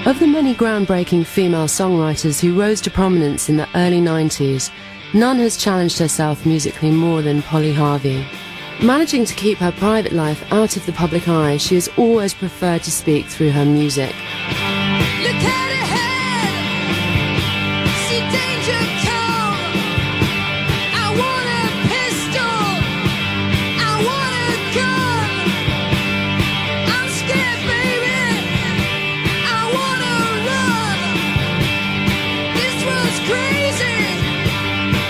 Of the many groundbreaking female songwriters who rose to prominence in the early 90s, none has challenged herself musically more than Polly Harvey. Managing to keep her private life out of the public eye, she has always preferred to speak through her music. Look at ahead, see danger come. I want a pistol, I want a gun. I'm scared, baby, I wanna run. This world's crazy,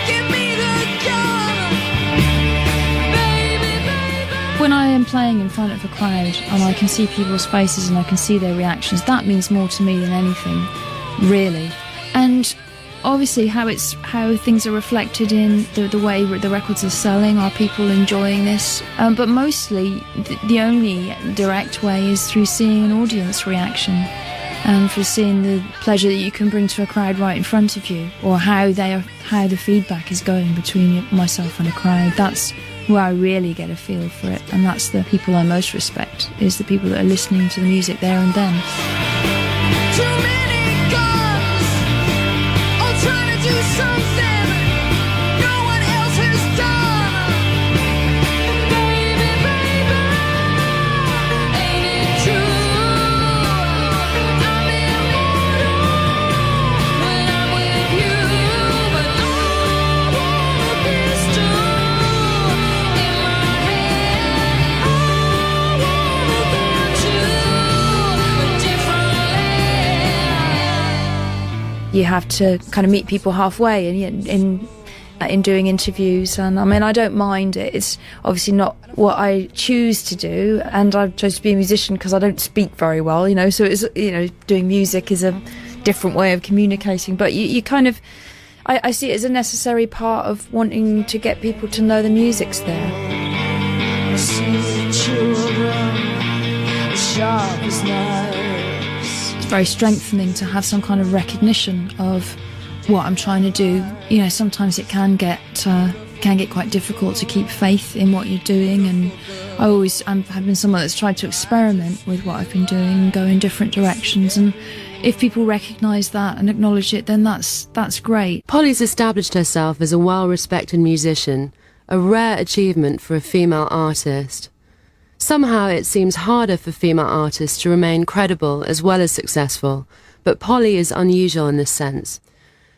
give me the gun. Baby, baby. When I am playing in front of a crowd and I can see people's faces and I can see their reactions, that means more to me than anything, really. And obviously how things are reflected in the way the records are selling. Are people enjoying this? But mostly the only direct way is through seeing an audience reaction and for seeing the pleasure that you can bring to a crowd right in front of you, or how the feedback is going between myself and a crowd. That's where I really get a feel for it, and that's the people I most respect, is the people that are listening to the music there and then. Too many guns, all trying to do something no one else has done. Baby, baby, ain't it true? I'm immortal when I'm with you, but I want a pistol in my hand. I wanna go to a different land. You have to kind of meet people halfway in doing interviews, and I mean, I don't mind it. It's obviously not what I choose to do, and I chose to be a musician because I don't speak very well, so it's, doing music is a different way of communicating, but you kind of, I see it as a necessary part of wanting to get people to know the music's there. I see the children, sharp as knives. It's very strengthening to have some kind of recognition of what I'm trying to do. Sometimes it can get quite difficult to keep faith in what you're doing, and have been someone that's tried to experiment with what I've been doing and go in different directions, and if people recognise that and acknowledge it, then that's great. Polly's established herself as a well-respected musician, a rare achievement for a female artist. Somehow it seems harder for female artists to remain credible as well as successful, but Polly is unusual in this sense.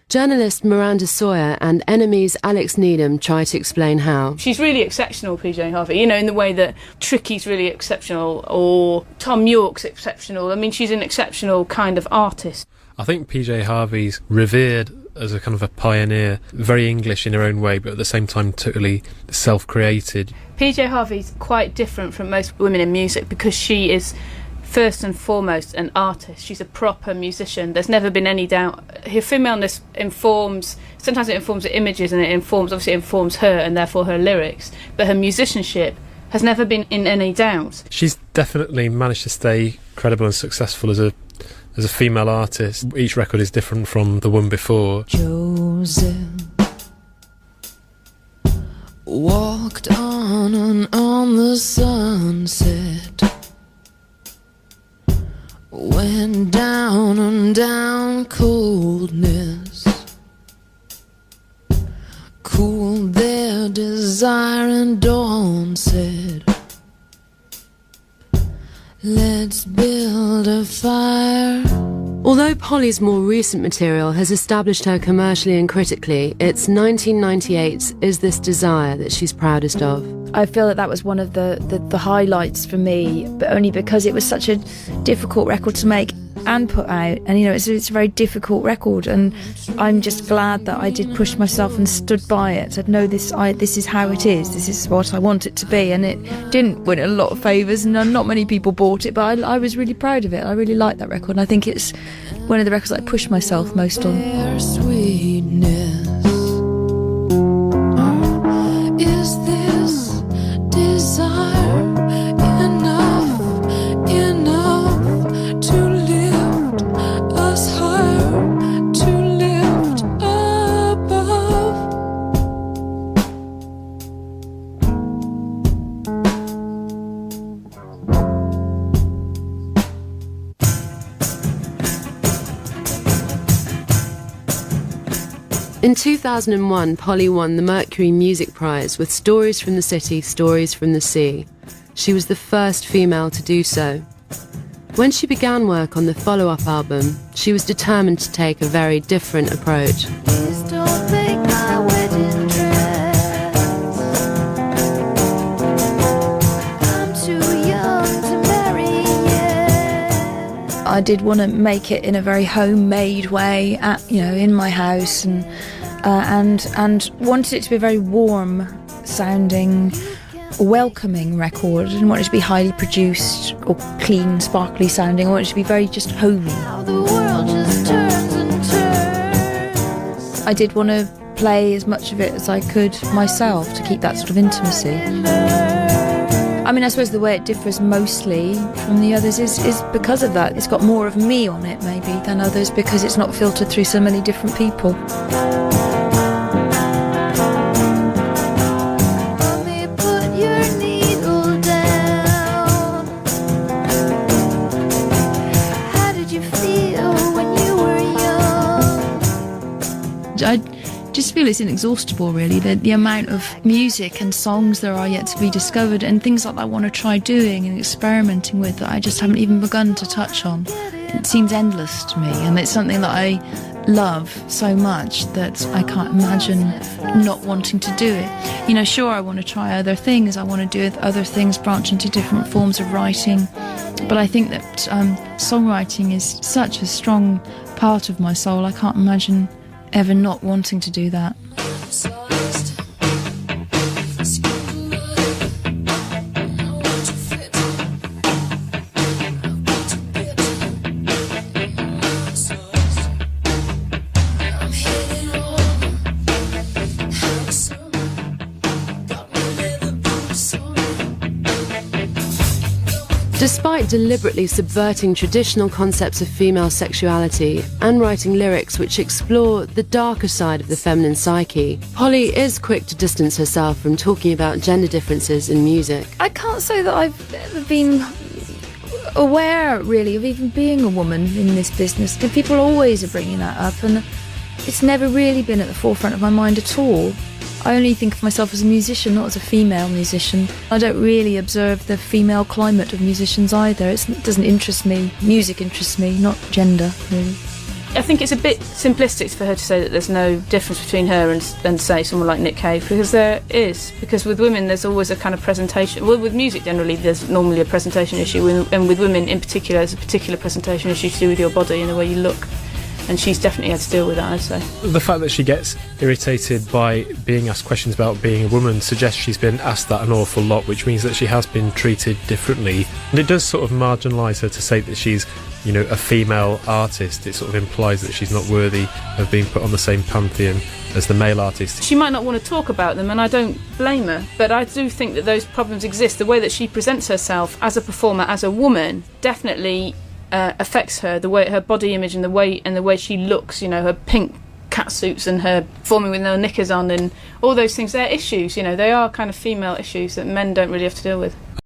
Journalist Miranda Sawyer and Enemy's Alex Needham try to explain how. She's really exceptional, PJ Harvey, in the way that Tricky's really exceptional, or Tom York's exceptional. I mean, she's an exceptional kind of artist. I think PJ Harvey's revered as a kind of a pioneer, very English in her own way, but at the same time totally self-created. PJ Harvey's quite different from most women in music because she is first and foremost an artist. She's a proper musician. There's never been any doubt. Her femaleness sometimes it informs the images, and it informs her and therefore her lyrics, but her musicianship has never been in any doubt. She's definitely managed to stay credible and successful as a female artist. Each record is different from the one before. Joseph walked on and on the sunset, went down and down coldness, cooled their desire, and dawn said, let's build a fire. Although Polly's more recent material has established her commercially and critically, it's 1998's Is This Desire that she's proudest of. I feel that was one of the highlights for me, but only because it was such a difficult record to make and put out, and it's a very difficult record, and I'm just glad that I did push myself and stood by it, said no, this is how it is, this is what I want it to be, and it didn't win a lot of favours, and not many people bought it, but I was really proud of it. I really liked that record, and I think it's one of the records that I pushed myself most on. Their sweetness. Is this desire enough to lift us higher, to lift above? In 2001, Polly won the Mercury Music Prize with Stories from the City, Stories from the Sea. She was the first female to do so. When she began work on the follow-up album, she was determined to take a very different approach. Please don't make my wedding dress. I'm too young to marry yet. I did want to make it in a very homemade way, in my house, and wanted it to be a very warm sounding, welcoming record. I didn't want it to be highly produced or clean, sparkly sounding. I wanted it to be very just homey. How the world just turns and turns. I did want to play as much of it as I could myself to keep that sort of intimacy. I mean, I suppose the way it differs mostly from the others is because of that. It's got more of me on it, maybe, than others, because it's not filtered through so many different people. Mommy, put your needle down. How did you feel when you were young? I just feel it's inexhaustible, really, the amount of music and songs there are yet to be discovered, and things that I want to try doing and experimenting with that I just haven't even begun to touch on. It seems endless to me, and it's something that I love so much that I can't imagine not wanting to do it. Sure, I want to try other things, I want to do other things, branch into different forms of writing, but I think that songwriting is such a strong part of my soul. I can't imagine ever not wanting to do that. Despite deliberately subverting traditional concepts of female sexuality and writing lyrics which explore the darker side of the feminine psyche, Polly is quick to distance herself from talking about gender differences in music. I can't say that I've ever been aware, really, of even being a woman in this business. People always are bringing that up, and it's never really been at the forefront of my mind at all. I only think of myself as a musician, not as a female musician. I don't really observe the female climate of musicians either. It doesn't interest me. Music interests me, not gender, really. I think it's a bit simplistic for her to say that there's no difference between her and say someone like Nick Cave, because there is. Because with women there's always a kind of presentation. Well, with music generally there's normally a presentation issue, and with women in particular there's a particular presentation issue to do with your body and the way you look. And she's definitely had to deal with that, I'd say. The fact that she gets irritated by being asked questions about being a woman suggests she's been asked that an awful lot, which means that she has been treated differently. And it does sort of marginalise her to say that she's, a female artist. It sort of implies that she's not worthy of being put on the same pantheon as the male artist. She might not want to talk about them, and I don't blame her, but I do think that those problems exist. The way that she presents herself as a performer, as a woman, definitely affects her, the way her body image and the way she looks, her pink catsuits and her performing with no knickers on and all those things. They're issues, they are kind of female issues that men don't really have to deal with.